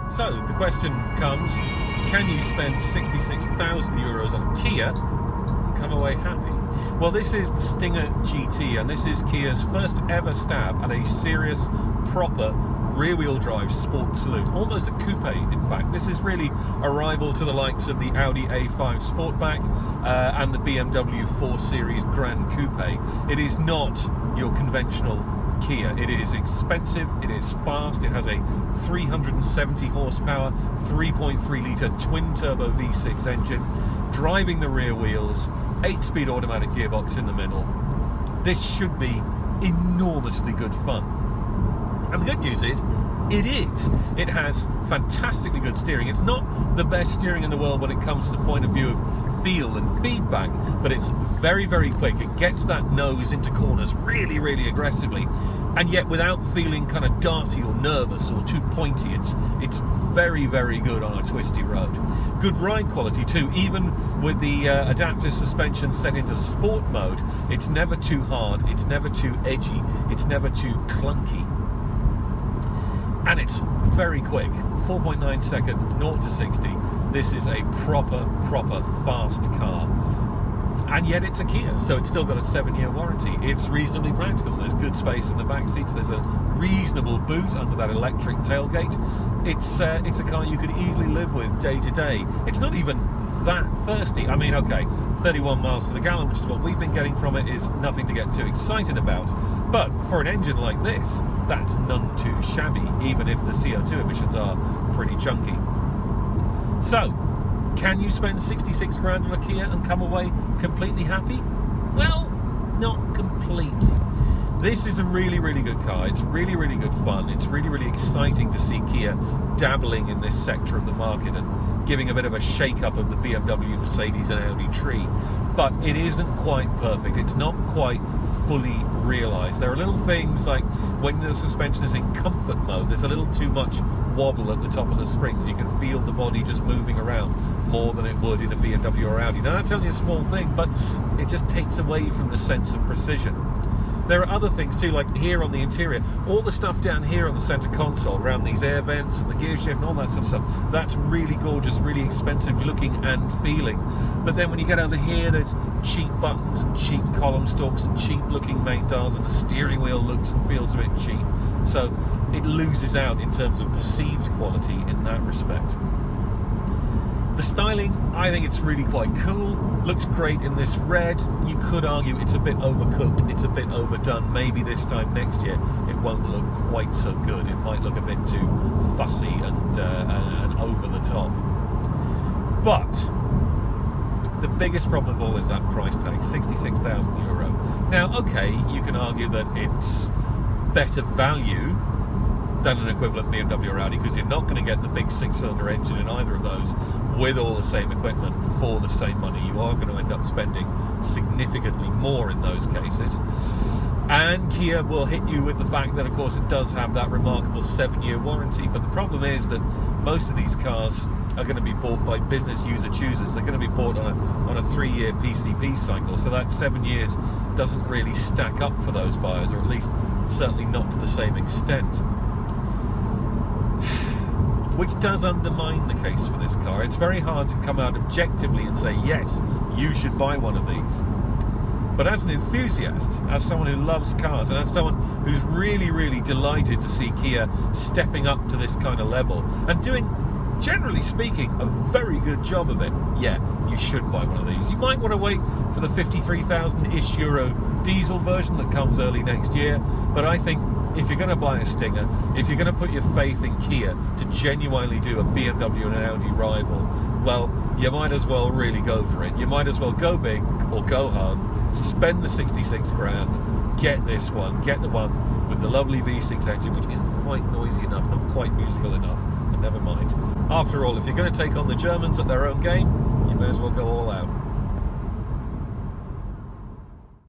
So the question comes, can you spend 66,000 euros on a Kia and come away happy? Well, this is the Stinger GT, and this is Kia's first ever stab at a serious, proper rear-wheel drive sport saloon, almost a coupe in fact. This is really a rival to the likes of the Audi A5 Sportback and the BMW 4 Series Grand Coupe. It is not your conventional Kia. It is expensive, it is fast, it has a 370 horsepower, 3.3 litre twin-turbo V6 engine, driving the rear wheels, 8-speed automatic gearbox in the middle. This should be enormously good fun. And the good news is, it is. It has fantastically good steering. It's not the best steering in the world when it comes to the point of view of feel and feedback, but it's very, very quick. It gets that nose into corners really, really aggressively, and yet without feeling kind of darty or nervous or too pointy. It's very, very good on a twisty road. Good ride quality too, even with the adaptive suspension set into sport mode. It's never too hard, it's never too edgy, it's never too clunky. And it's very quick, 4.9 second, 0 to 60. This is a proper fast car. And yet it's a Kia, so it's still got a 7-year warranty. It's reasonably practical. There's good space in the back seats. There's a reasonable boot under that electric tailgate. It's a car you could easily live with day to day. It's not even that thirsty. I mean, okay, 31 miles to the gallon, which is what we've been getting from it, is nothing to get too excited about. But for an engine like this, that's none too shabby, even if the CO2 emissions are pretty chunky. So, can you spend 66 grand on a Kia and come away completely happy? Well, not completely. This is a really, really good car. It's really, really good fun. It's really, really exciting to see Kia dabbling in this sector of the market and giving a bit of a shake-up of the BMW, Mercedes and Audi tree. But it isn't quite perfect. It's not quite fully realised. There are little things like when the suspension is in comfort mode, there's a little too much wobble at the top of the springs. You can feel the body just moving around more than it would in a BMW or Audi. Now that's only a small thing, but it just takes away from the sense of precision. There are other things too, like here on the interior, all the stuff down here on the center console, around these air vents and the gear shift and all that sort of stuff, that's really gorgeous, really expensive looking and feeling. But then when you get over here, there's cheap buttons and cheap column stalks and cheap looking main dials, and the steering wheel looks and feels a bit cheap. So it loses out in terms of perceived quality in that respect. The styling, I think it's really quite cool. Looks great in this red. You could argue it's a bit overcooked, it's a bit overdone. Maybe this time next year it won't look quite so good. It might look a bit too fussy and over the top. But the biggest problem of all is that price tag, 66,000 euro. Now, okay, you can argue that it's better value than an equivalent BMW or Audi, because you're not going to get the big 6-cylinder engine in either of those with all the same equipment for the same money. You are going to end up spending significantly more in those cases. And Kia will hit you with the fact that, of course, it does have that remarkable 7-year warranty. But the problem is that most of these cars are going to be bought by business user choosers. They're going to be bought on a 3-year PCP cycle. So that 7 years doesn't really stack up for those buyers, or at least certainly not to the same extent. Which does undermine the case for this car. It's very hard to come out objectively and say, yes, you should buy one of these. But as an enthusiast, as someone who loves cars, and as someone who's really, really delighted to see Kia stepping up to this kind of level and doing, generally speaking, a very good job of it, yeah, you should buy one of these. You might want to wait for the 53,000-ish euro diesel version that comes early next year, but I think if you're going to buy a Stinger, if you're going to put your faith in Kia to genuinely do a BMW and an Audi rival, well, you might as well really go for it. You might as well go big or go home, spend the 66 grand, get this one, get the one with the lovely V6 engine, which isn't quite noisy enough, not quite musical enough, but never mind. After all, if you're going to take on the Germans at their own game, you may as well go all out.